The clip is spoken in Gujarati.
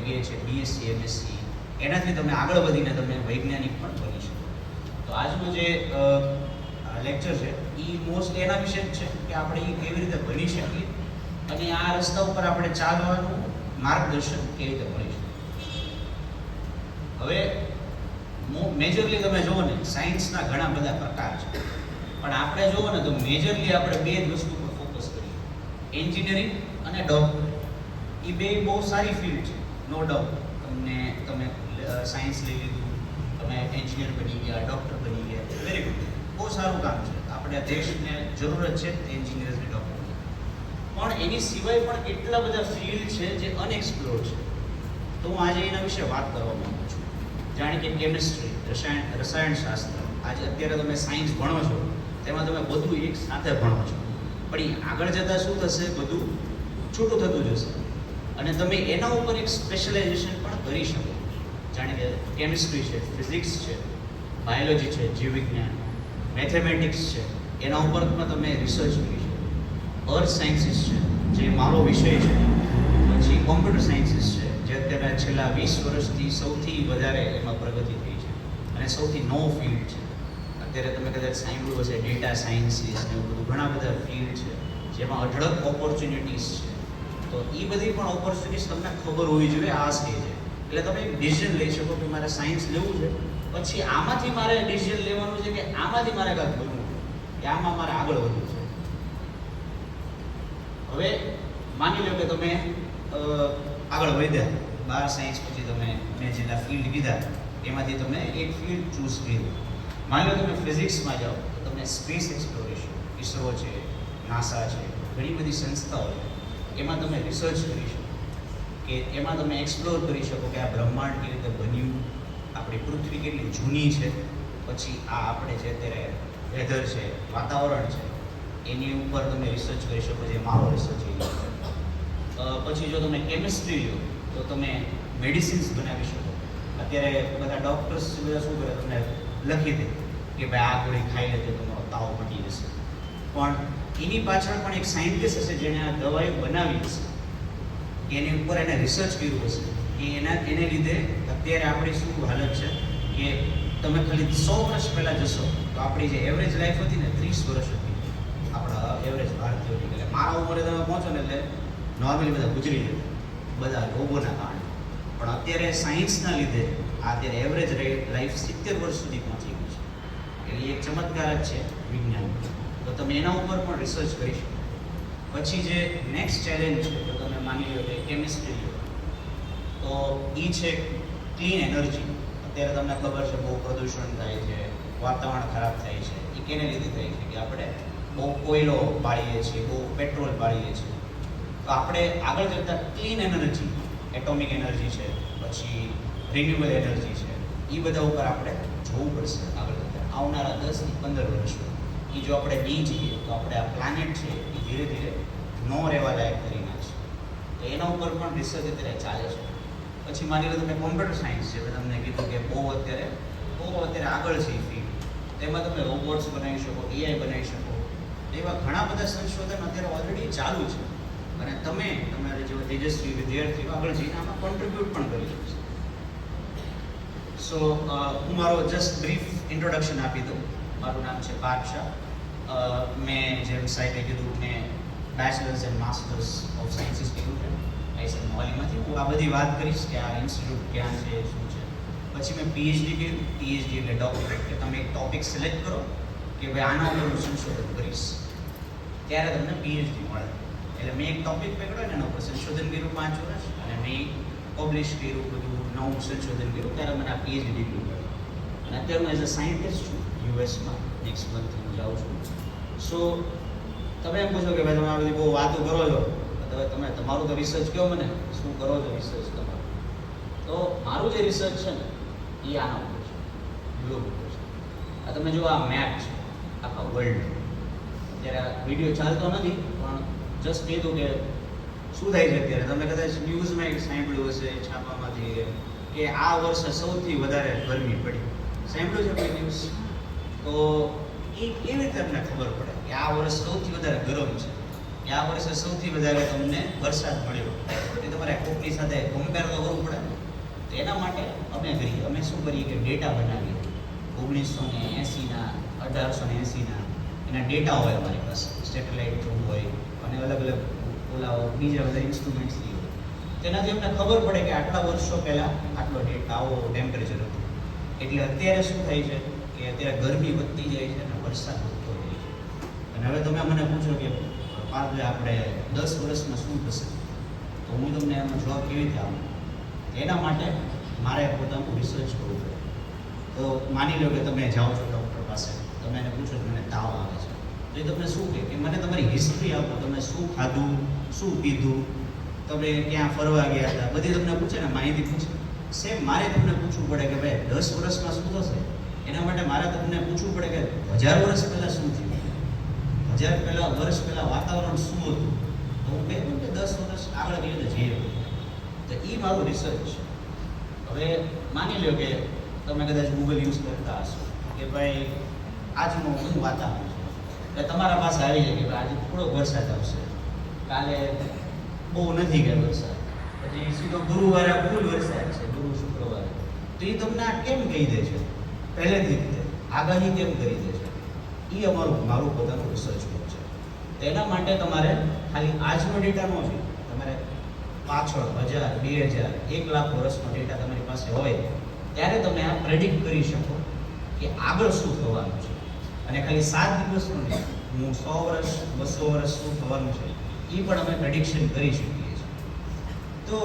MBA છે, BSc, MSc, એનાથી તમે આગળ વધીને તમે વૈજ્ઞાનિક પણ બની શકો. તો આજનો જે લેક્ચર છે એ મોસ્ટલી એના વિશે જ છે કે આપણે એ કેવી રીતે બની શકીએ અને આ રસ્તા ઉપર આપણે ચાલવાનું માર્ગદર્શન કેવી રીતે મળી શકે. હવે મેજરલી તમે જુઓ ને, સાયન્સના ઘણા બધા પ્રકાર છે, પણ આપણે જુઓ ને તો મેજરલી આપણે બે જ વસ્તુ પર ફોકસ કરીએ, એન્જિનિયરિંગ અને ડોક્ટર. એ બે બહુ સારી ફિલ્ડ છે, નો ડાઉટ. તમે સાયન્સ લઈ લીધું, તમે એન્જિનિયર બની ગયા, ડોક્ટર બની ગયા, વેરી ગુડ, બહુ સારું કામ છે. આપણે દેશને જરૂરત છે એન્જિનિયર્સ અને ડોક્ટર. પણ એની સિવાય પણ કેટલા બધા ફિલ્ડ છે જે અનએક્સપ્લોર્ડ છે. તો હું આજે એના વિશે વાત કરવા માંગુ છું. જાણે કે કેમિસ્ટ્રી, રસાયણશાસ્ત્ર. આજે અત્યારે તમે સાયન્સ ભણો છો, તેમાં તમે બધું એક સાથે ભણો છો, પણ એ આગળ જતાં શું થશે, બધું છૂટું થતું જશે અને તમે એના ઉપર એક સ્પેશિયલાઇઝેશન પણ કરી શકો. જાણે કે કેમિસ્ટ્રી છે, ફિઝિક્સ છે, બાયોલોજી છે, જીવવિજ્ઞાન, મેથેમેટિક્સ છે, એના ઉપર પણ તમે રિસર્ચ કરી શકો. અર્થ સાયન્સીસ છે, જે મારો વિષય છે, પછી કોમ્પ્યુટર સાયન્સીસ છે, જે અત્યારે છેલ્લા 20 વર્ષથી સૌથી વધારે એમાં પ્રગતિ થઈ છે અને સૌથી નવો ફિલ્ડ છે. અત્યારે તમે કદાચ સાંભળ્યું હશે ડેટા સાયન્સીસ ને એવું બધું, ઘણા બધા ફિલ્ડ છે જેમાં અઢળક ઓપોર્ચ્યુનિટીઝ છે. તો એ બધી પણ ઓપોર્ચ્યુનિટીઝ તમને ખબર હોવી જોઈએ આ સ્ટેજે, એટલે તમે એક ડિસિઝન લઈ શકો કે મારે સાયન્સ લેવું છે, પછી આમાંથી મારે ડિસિઝન લેવાનું છે કે આમાંથી મારે કાંઈક બનવું છે, કે આમાં મારે આગળ વધવું છે. હવે માની લો કે તમે આગળ વધ્યા, 12 સાયન્સ પછી તમે મેં જેટલા ફિલ્ડ કીધા એમાંથી તમે એક ફિલ્ડ ચૂઝ કર્યું. માની લો તમે ફિઝિક્સમાં જાઓ તો તમે સ્પેસ એક્સપ્લોરેશન, ISRO છે, નાસા છે, ઘણી બધી સંસ્થાઓ છે, એમાં તમે રિસર્ચ કરી શકો, કે એમાં તમે એક્સપ્લોર કરી શકો કે આ બ્રહ્માંડ કેવી રીતે બન્યું, આપણી પૃથ્વી કેટલી જૂની છે, પછી આ આપણે જે અત્યારે વેધર છે, વાતાવરણ છે, એની ઉપર તમે રિસર્ચ કરી શકો, જે મારો રિસર્ચ એ છે. પછી જો તમે કેમિસ્ટ્રી લો તો તમે મેડિસિન્સ બનાવી શકો. અત્યારે બધા ડૉક્ટર્સ બધા શું કરે, તમને લખી દે કે ભાઈ આ ગોળી ખાઈ લે તો તમારો તાવ મટી જશે, પણ એની પાછળ પણ એક સાયન્ટિસ્ટ હશે જેણે આ દવાઈ બનાવી હશે, એની ઉપર એને રિસર્ચ કર્યું હશે કે એને લીધે અત્યારે આપણી શું હાલત છે કે તમે ખાલી 100 વર્ષ પહેલાં જશો તો આપણી જે એવરેજ લાઈફ હતી ને 30 વર્ષ હતી, આપણા એવરેજ ભારતીયોની. એટલે મારા ઉંમરે તમે પહોંચો ને એટલે નોર્મલી બધા ગુજરી જતા, બધા રોગોના કારણે. પણ અત્યારે સાયન્સના લીધે અત્યારે એવરેજ લાઈફ 70 વર્ષ સુધી પહોંચી ગઈ છે. એટલે એક ચમત્કાર જ છે વિજ્ઞાન. તો તમે એના ઉપર પણ રિસર્ચ કરી શકો. પછી જે નેક્સ્ટ ચેલેન્જ છે, તો તમે માની લો કે કેમિસ્ટ્રી લો તો એ છે ક્લીન એનર્જી. અત્યારે તમને ખબર છે બહુ પ્રદૂષણ થાય છે, વાતાવરણ ખરાબ થાય છે. એ કેને લીધે થાય છે કે આપણે બહુ કોયલો બાળીએ છીએ, બહુ પેટ્રોલ બાળીએ છીએ. તો આપણે આગળ જતાં ક્લીન એનર્જી, એટોમિક એનર્જી છે, પછી રિન્યુએબલ એનર્જી છે, એ બધા ઉપર આપણે જોવું પડશે આગળ જતાં આવનારા 10 થી 15 વર્ષમાં. એ જો આપણે નહીં જઈએ તો આપણે આ પ્લાનેટ છે એ ધીરે ધીરે ન રહેવા લાયક કરી નાખશે. તો એના ઉપર પણ રિસર્ચ અત્યારે ચાલે છે. પછી માની લો તમે કોમ્પ્યુટર સાયન્સ છે, મેં તમને કીધું કે બહુ અત્યારે આગળ છે એ ફિલ્ડ. તેમાં તમે રોબોટ્સ બનાવી શકો, AI બનાવી શકો, એવા ઘણા બધા સંશોધન અત્યારે ઓલરેડી ચાલુ છે અને તમારે જેવા તેજસ્વી વિદ્યાર્થીઓ આગળ જઈને આમાં કોન્ટ્રીબ્યુટ પણ કરી શકશે. સો હું મારો જસ્ટ બ્રીફ ઇન્ટ્રોડક્શન આપી દઉં. મારું નામ છે પાર્થ શાહ. મેં જેમ સાહેબે કીધું, મેં bachelors and masters of sciences કર્યું છે ISM મોહાલીમાંથી. હું આ બધી વાત કરીશ કે આ ઇન્સ્ટિટ્યૂટ ક્યાં છે, શું છે. પછી મેં PhD કર્યું. PhD એટલે ડોક્ટરેટ, કે તમે એક ટોપિક સિલેક્ટ કરો કે ભાઈ આના ઉપર હું સંશોધન કરીશ, ત્યારે તમને PhD મળે. એટલે મેં એક ટોપિક પકડ્યો ને એના ઉપર સંશોધન કર્યું 5 વર્ષ, અને મેં પબ્લિશ કર્યું, બધું નવું સંશોધન કર્યું, ત્યારે મને આ PhD ડિગ્રી મળી. અને અત્યારે હું એઝ અ સાયન્ટિસ્ટ છું US માં. નેક્સ્ટ મંથ હું જાઉં છું. સો તમે એમ પૂછો કે ભાઈ તમે આ બધી બહુ વાતો કરો છો, તો તમે તમારું તો રિસર્ચ કહો મને, શું કરો છો રિસર્ચ તમારું? તો મારું જે રિસર્ચ છે ને એ આના ઉપર છે, ગ્લોબ ઉપર છે. આ તમે જો આ મેપ છે આખા વર્લ્ડ. અત્યારે આ વિડીયો ચાલતો નથી, પણ જસ્ટ કીધું કે શું થાય છે અત્યારે. તમે કદાચ ન્યૂઝમાં એક સાંભળ્યું હશે છાપામાંથી કે આ વર્ષે સૌથી વધારે ગરમી પડી. સાંભળ્યું છે કોઈ ન્યૂઝ? તો એ કેવી રીતે તમને ખબર પડે કે આ વર્ષ સૌથી વધારે ગરમ છે? કે આ વર્ષે સૌથી વધારે તમને વરસાદ મળ્યો, એ તમારે કોકની સાથે કમ્પેર તો કરવું પડે ને. તો એના માટે અમે શું કરીએ કે ડેટા બનાવીએ. 1980ના 1880ના એના ડેટા હોય અમારી પાસે, સેટેલાઇટ થ્રુ હોય અને અલગ અલગ ઓલા બીજા બધા ઇન્સ્ટ્રુમેન્ટ્સથી હોય. તેનાથી અમને ખબર પડે કે આટલા વર્ષો પહેલાં આટલો ડેટા આવો ટેમ્પરેચર હતું. એટલે અત્યારે શું થાય છે કે અત્યારે ગરમી વધતી જાય છે અને વરસાદ વધતો જાય છે. અને હવે તમે મને પૂછો કે પાર્થભાઈ આપણે 10 વર્ષમાં શું થશે, તો હું તમને એનો જવાબ કેવી રીતે આપું. એના માટે મારે પોતાનું રિસર્ચ કરવું પડે. તો માની લો કે તમે જાઓ છો ડૉક્ટર પાસે, તમે એને પૂછો કે મને તાવ આવે છે, તો એ તમને શું કહે કે મને તમારી હિસ્ટ્રી આપો, તમે શું ખાધું, શું પીધું, તમે ક્યાં ફરવા ગયા હતા, બધી તમને પૂછે ને, માહિતી પૂછે. સેમ મારે તમને પૂછવું પડે કે ભાઈ 10 વર્ષમાં શું થશે. એના માટે મારે તમને પૂછવું પડે કે 1000 વર્ષ પહેલાં શું થયું, 1000 વર્ષ પહેલાં વાતાવરણ શું હતું. તો હું કહું કે 10 વર્ષ આગળ કઈ રીતે જઈએ. તો એ મારું રિસર્ચ છે. હવે માની લો કે તમે કદાચ ગૂગલ યુઝ કરતા હશો કે ભાઈ આજનું શું વાતાવરણ છે, એટલે તમારા પાસે આવી જાય કે ભાઈ આજે થોડોક વરસાદ આવશે, કાલે બહુ નથી કે વરસાદ, પછી સીધો ગુરુવારે ફૂલ વરસાદ છે, ગુરુ શુક્રવારે. તો એ તમને આ કેમ કહી દે છે, પહેલેથી જ આગાહી કેમ કરી દે છે. એ મારું પોતાનું રિસર્ચ વર્ક છે. તો એના માટે તમારે ખાલી આજનો ડેટા ન જોઈએ, તમારે પાછળ 1000, 2000, 1 લાખ વર્ષનો ડેટા તમારી પાસે હોય ત્યારે તમે આ પ્રેડિક્ટ કરી શકો કે આગળ શું થવાનું છે. અને ખાલી 7 દિવસનું નહીં, હું 100 વર્ષ 200 વર્ષ શું થવાનું છે એ પણ અમે પ્રેડિક્શન કરી શકીએ છીએ. તો